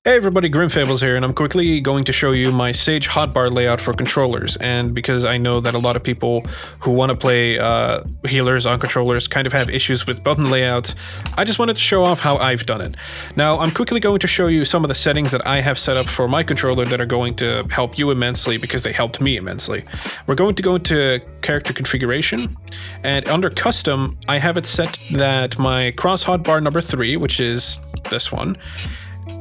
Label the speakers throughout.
Speaker 1: Hey everybody, Grimfables here, and I'm quickly going to show you my Sage hotbar layout for controllers. And because I know that a lot of people who want to play healers on controllers kind of have issues with button layouts, I just wanted to show off how I've done it. Now, I'm quickly going to show you some of the settings that I have set up for my controller that are going to help you immensely because they helped me immensely. We're going to go into character configuration, and under custom, I have it set that my cross hotbar number 3, which is this one,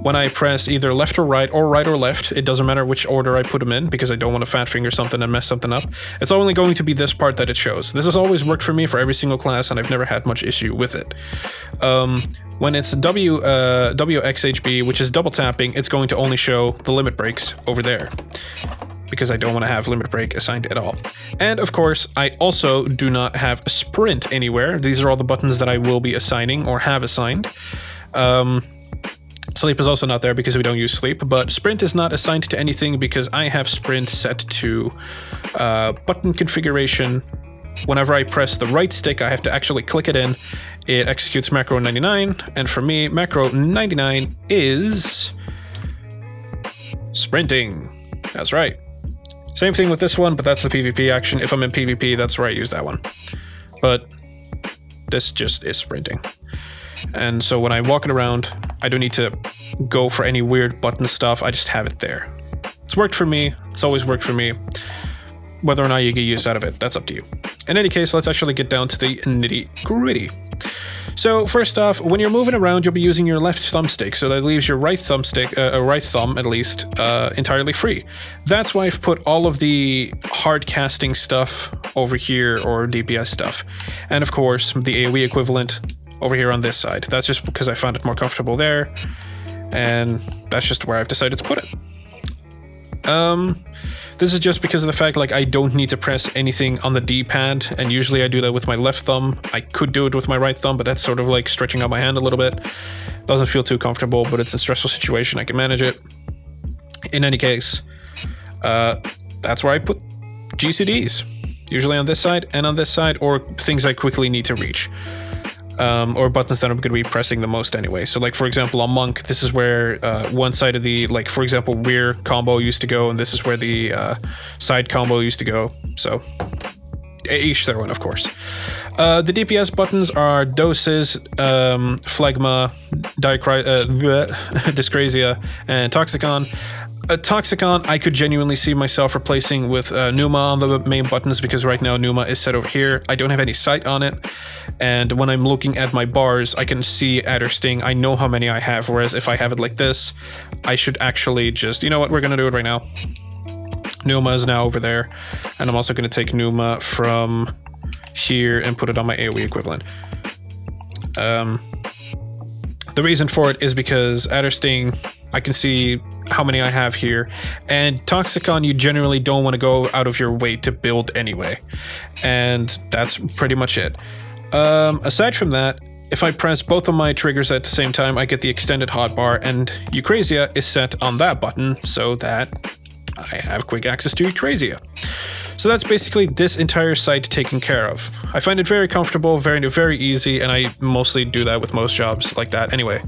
Speaker 1: when I press either left or right or left, it doesn't matter which order I put them in because I don't want to fat finger something and mess something up. It's only going to be this part that it shows. This has always worked for me for every single class and I've never had much issue with it. When it's WXHB, which is double tapping, it's going to only show the limit breaks over there because I don't want to have limit break assigned at all. And of course, I also do not have a sprint anywhere. These are all the buttons that I will be assigning or have assigned. Sleep is also not there because we don't use sleep, but sprint is not assigned to anything because I have sprint set to button configuration. Whenever I press the right stick, I have to actually click it in. It executes macro 99, and for me, macro 99 is sprinting. That's right. Same thing with this one, but that's the PvP action. If I'm in PvP, that's where I use that one. But this just is sprinting. And so when I'm walking around, I don't need to go for any weird button stuff. I just have it there. It's worked for me. It's always worked for me. Whether or not you get use out of it, that's up to you. In any case, let's actually get down to the nitty-gritty. So first off, when you're moving around, you'll be using your left thumbstick, so that leaves your right thumbstick, right thumb at least, entirely free. That's why I've put all of the hard casting stuff over here, or DPS stuff. And of course, the AoE equivalent over here on this side. That's just because I found it more comfortable there, and that's just where I've decided to put it. This is just because of the fact, like, I don't need to press anything on the D-pad, and usually I do that with my left thumb. I could do it with my right thumb, but that's sort of like stretching out my hand a little bit. Doesn't feel too comfortable, but it's a stressful situation. I can manage it. In any case, that's where I put GCDs, usually on this side and on this side, or things I quickly need to reach. Or buttons that I'm going to be pressing the most anyway. So like, for example, on Monk, this is where one side of the, like, for example, rear combo used to go, and this is where the side combo used to go. So each their own, of course. The DPS buttons are Doses, Phlegma, Dyscrasia, and Toxicon. Toxicon, I could genuinely see myself replacing with Pneuma on the main buttons because right now Pneuma is set over here. I don't have any sight on it, and when I'm looking at my bars, I can see Adder Sting. I know how many I have, whereas if I have it like this, I should actually just, you know what, we're going to do it right now. Pneuma is now over there, and I'm also going to take Pneuma from here and put it on my AoE equivalent. The reason for it is because Adder Sting, I can see how many I have here, and Toxicon you generally don't want to go out of your way to build anyway, and that's pretty much it. Aside from that, if I press both of my triggers at the same time, I get the extended hotbar, and Eucrasia is set on that button so that I have quick access to Eucrasia. So that's basically this entire site taken care of. I find it very comfortable, very easy, and I mostly do that with most jobs like that anyway.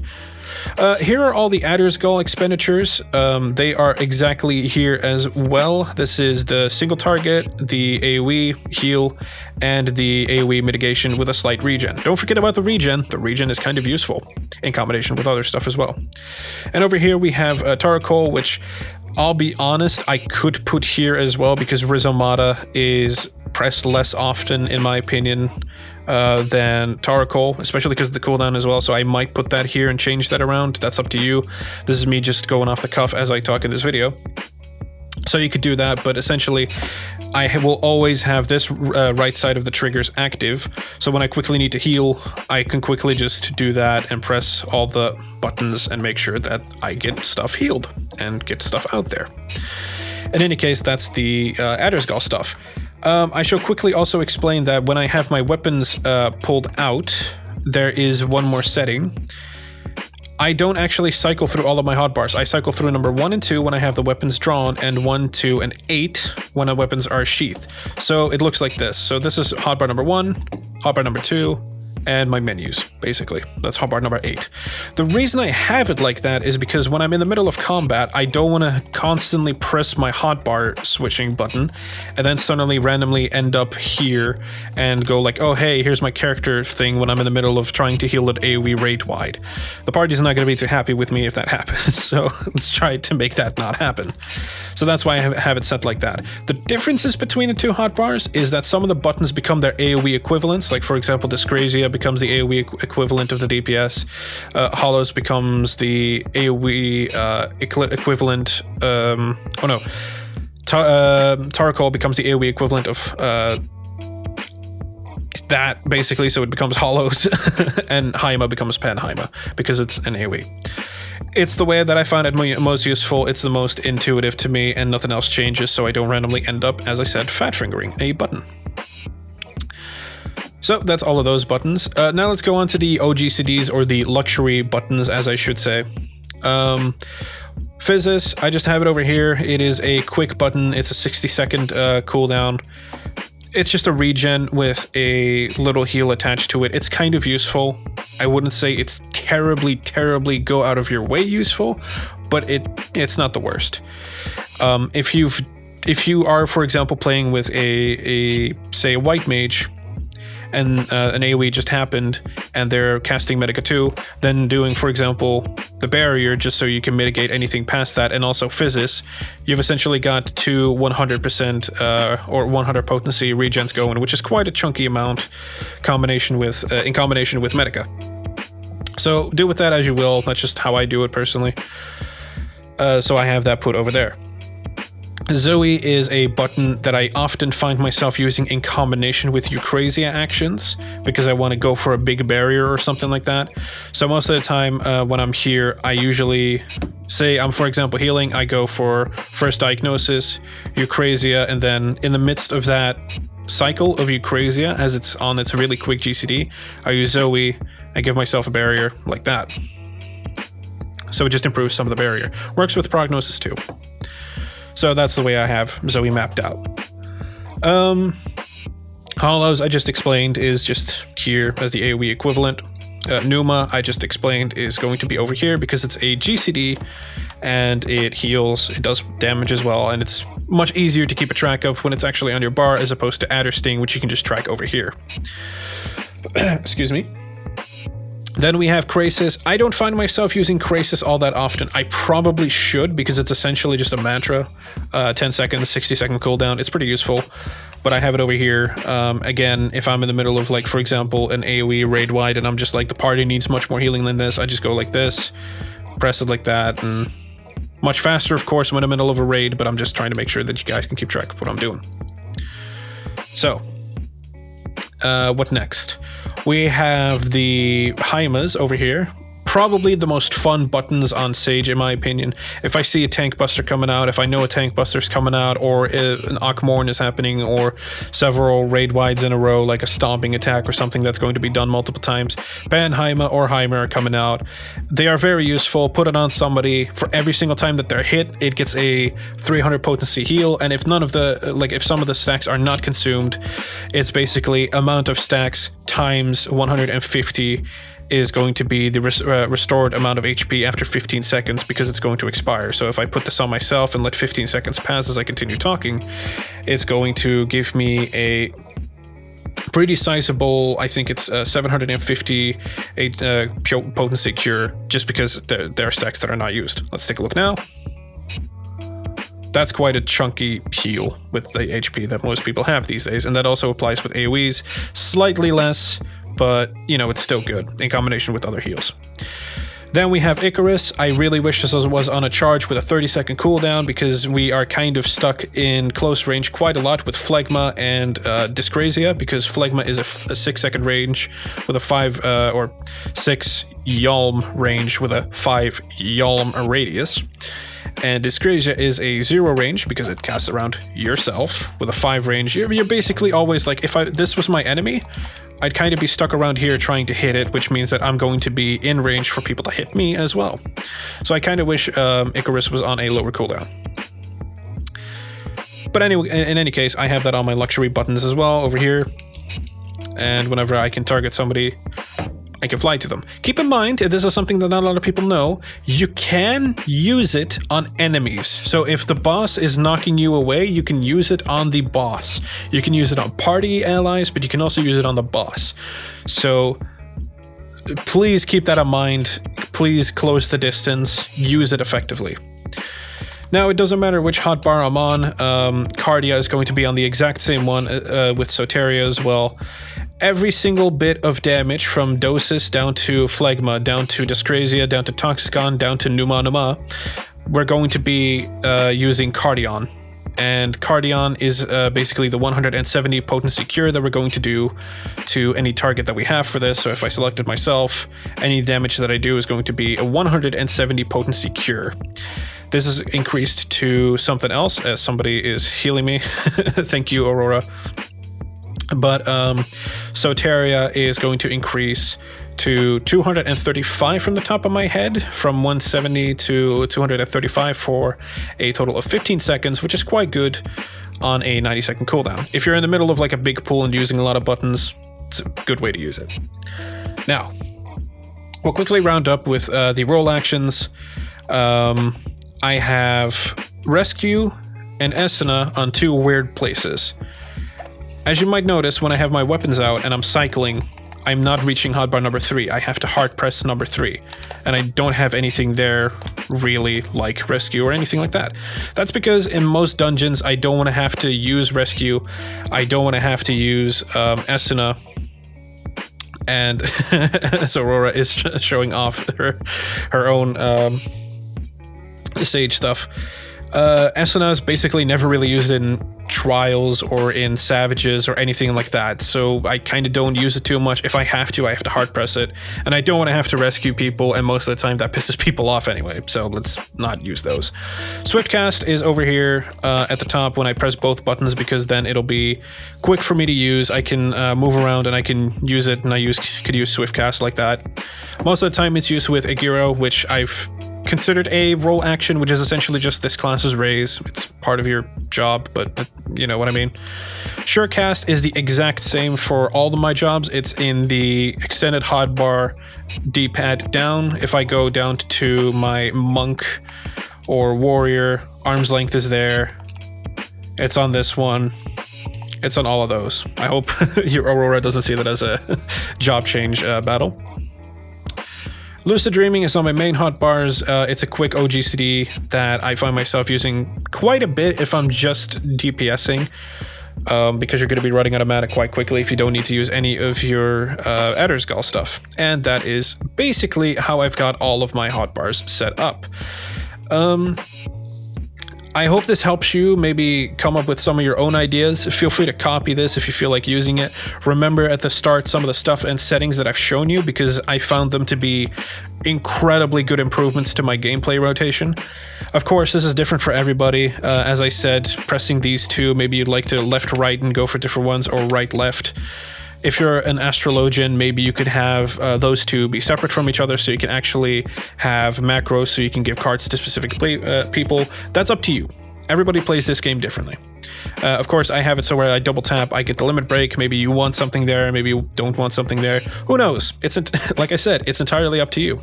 Speaker 1: Here are all the Adder's Gall expenditures. They are exactly here as well. This is the single target, the AoE heal, and the AoE mitigation with a slight regen. Don't forget about the regen. The regen is kind of useful in combination with other stuff as well. And over here we have Taracol, which I'll be honest, I could put here as well because Rizomata is pressed less often, in my opinion, than Taracol, especially because of the cooldown as well, so I might put that here and change that around. That's up to you. This is me just going off the cuff as I talk in this video. So you could do that, but essentially I will always have this right side of the triggers active, so when I quickly need to heal, I can quickly just do that and press all the buttons and make sure that I get stuff healed and get stuff out there. In any case, that's the Adder's Gall stuff. I shall quickly also explain that when I have my weapons pulled out, there is one more setting. I don't actually cycle through all of my hotbars. I cycle through number 1 and 2 when I have the weapons drawn, and 1, 2, and 8 when the weapons are sheathed. So it looks like this. So this is hotbar number 1, hotbar number 2, and my menus, basically. That's hotbar number 8. The reason I have it like that is because when I'm in the middle of combat, I don't want to constantly press my hotbar switching button and then suddenly randomly end up here and go like, oh hey, here's my character thing when I'm in the middle of trying to heal at AoE rate wide. The party's not going to be too happy with me if that happens, so let's try to make that not happen. So that's why I have it set like that. The differences between the two hotbars is that some of the buttons become their AoE equivalents, like for example Discrasia becomes the AoE equivalent of the DPS, Hollows becomes the AoE equivalent, Tarkol becomes the AoE equivalent of that, basically, so it becomes Hollows, and Hyma becomes Panhyma, because it's an AoE. It's the way that I find it most useful, it's the most intuitive to me, and nothing else changes, so I don't randomly end up, as I said, fat-fingering a button. So that's all of those buttons. Now let's go on to the OGCDs, or the luxury buttons, as I should say. Physis, I just have it over here. It is a quick button. It's a 60-second cooldown. It's just a regen with a little heal attached to it. It's kind of useful. I wouldn't say it's terribly go out of your way useful, but it's not the worst. If you are, for example, playing with say a white mage, and an AoE just happened, and they're casting Medica 2, then doing, for example, the barrier, just so you can mitigate anything past that, and also Physis, you've essentially got two 100% or 100 potency regens going, which is quite a chunky amount in combination with Medica. So do with that as you will. That's just how I do it personally. So I have that put over there. Zoe is a button that I often find myself using in combination with Eucrasia actions, because I want to go for a big barrier or something like that. So most of the time when I'm here, I usually, say I'm for example healing, I go for first Diagnosis, Eucrasia, and then in the midst of that cycle of Eucrasia, as it's on its really quick GCD, I use Zoe and give myself a barrier like that. So it just improves some of the barrier. Works with Prognosis too. So that's the way I have Zoe mapped out. Hollows, I just explained, is just here as the AoE equivalent. Pneuma, I just explained, is going to be over here because it's a GCD and it heals, it does damage as well, and it's much easier to keep a track of when it's actually on your bar as opposed to Adder Sting, which you can just track over here. Excuse me. Then we have Creases. I don't find myself using Creases all that often. I probably should, because it's essentially just a mantra. 10 seconds, 60-second cooldown. It's pretty useful, but I have it over here. Again, if I'm in the middle of, like, for example, an AoE raid wide, and I'm just like, the party needs much more healing than this, I just go like this, press it like that, and much faster, of course, when I'm in the middle of a raid, but I'm just trying to make sure that you guys can keep track of what I'm doing. So, what next? We have the Hymas over here. Probably the most fun buttons on Sage, in my opinion. If I see a tank buster coming out, if I know a tank buster's coming out, or an Akmorn is happening, or several raid wides in a row, like a stomping attack or something that's going to be done multiple times, Panhyma or Hyma are coming out. They are very useful. Put it on somebody. For every single time that they're hit, it gets a 300 potency heal, and if none of the, like, if some of the stacks are not consumed, it's basically amount of stacks times 150 is going to be the restored amount of HP after 15 seconds, because it's going to expire. So if I put this on myself and let 15 seconds pass as I continue talking, it's going to give me a pretty sizable, I think it's 750 potency cure, just because there are stacks that are not used. Let's take a look now. That's quite a chunky heal with the HP that most people have these days, and that also applies with AoEs. Slightly less, but, you know, it's still good in combination with other heals. Then we have Icarus. I really wish this was on a charge with a 30-second cooldown, because we are kind of stuck in close range quite a lot with Phlegma and Dyscrasia, because Phlegma is a 6-second range with a 5 or 6 Yalm range with a 5 Yalm radius. And Dyscrasia is a 0 range because it casts around yourself with a 5 range. You're basically always like, if this was my enemy, I'd kind of be stuck around here trying to hit it, which means that I'm going to be in range for people to hit me as well. So I kind of wish Icarus was on a lower cooldown. But anyway, in any case, I have that on my luxury buttons as well over here. and whenever I can target somebody, I can fly to them. Keep in mind, this is something that not a lot of people know, you can use it on enemies. So if the boss is knocking you away, you can use it on the boss. You can use it on party allies, but you can also use it on the boss. So please keep that in mind. Please close the distance. Use it effectively. Now, it doesn't matter which hotbar I'm on. Cardia is going to be on the exact same one with Soteria as well. Every single bit of damage from Dosis down to Phlegma, down to Dyscrasia, down to Toxicon, down to Numa, we're going to be using Cardion. And Cardion is basically the 170 potency cure that we're going to do to any target that we have for this. So if I selected myself, any damage that I do is going to be a 170 potency cure. This is increased to something else as somebody is healing me. Thank you, Aurora. But Soteria is going to increase to 235 from the top of my head, from 170 to 235 for a total of 15 seconds, which is quite good on a 90-second cooldown. If you're in the middle of like a big pool and using a lot of buttons, it's a good way to use it. Now, we'll quickly round up with the role actions. I have Rescue and Esuna on 2 weird places. As you might notice, when I have my weapons out and I'm cycling, I'm not reaching hotbar number 3. I have to hard press number 3. And I don't have anything there really like Rescue or anything like that. That's because in most dungeons, I don't want to have to use Rescue. I don't want to have to use Esuna. And so Aurora is showing off her own Sage stuff. Esuna is basically never really used in trials or in savages or anything like that, so I kind of don't use it too much. If I have to hard press it, and I don't want to have to rescue people, and most of the time that pisses people off anyway, so let's not use those. Swiftcast is over here at the top when I press both buttons, because then it'll be quick for me to use. I can move around and I can use it, and I could use Swiftcast like that. Most of the time it's used with Icarus, which I've considered a role action, which is essentially just this class's raise. It's part of your job, but you know what I mean. Surecast is the exact same for all of my jobs. It's in the extended hotbar D-pad down. If I go down to my monk or warrior, arm's length is there. It's on this one. It's on all of those. I hope your Aurora doesn't see that as a job change battle. Lucid Dreaming is on my main hotbars. It's a quick OGCD that I find myself using quite a bit if I'm just DPSing, because you're going to be running out of mana quite quickly if you don't need to use any of your Etterskull stuff. And that is basically how I've got all of my hotbars set up. I hope this helps you maybe come up with some of your own ideas. Feel free to copy this if you feel like using it. Remember at the start some of the stuff and settings that I've shown you, because I found them to be incredibly good improvements to my gameplay rotation. Of course, this is different for everybody. As I said, pressing these two, maybe you'd like to left, right, and go for different ones, or right, left. If you're an astrologian, maybe you could have those two be separate from each other, so you can actually have macros, so you can give cards to specific people. That's up to you. Everybody plays this game differently. Of course, I have it so where I double tap, I get the limit break. Maybe you want something there, maybe you don't want something there. Who knows? It's like I said, it's entirely up to you.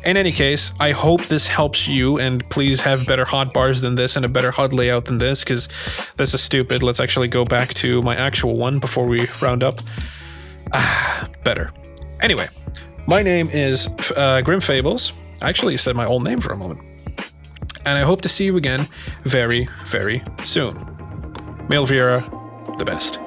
Speaker 1: In any case, I hope this helps you, and please have better hotbars than this and a better HUD layout than this, because this is stupid. Let's actually go back to my actual one before we round up. Better. Anyway, my name is Grim Fables. I actually said my old name for a moment. And I hope to see you again very, very soon. Malvira, the best.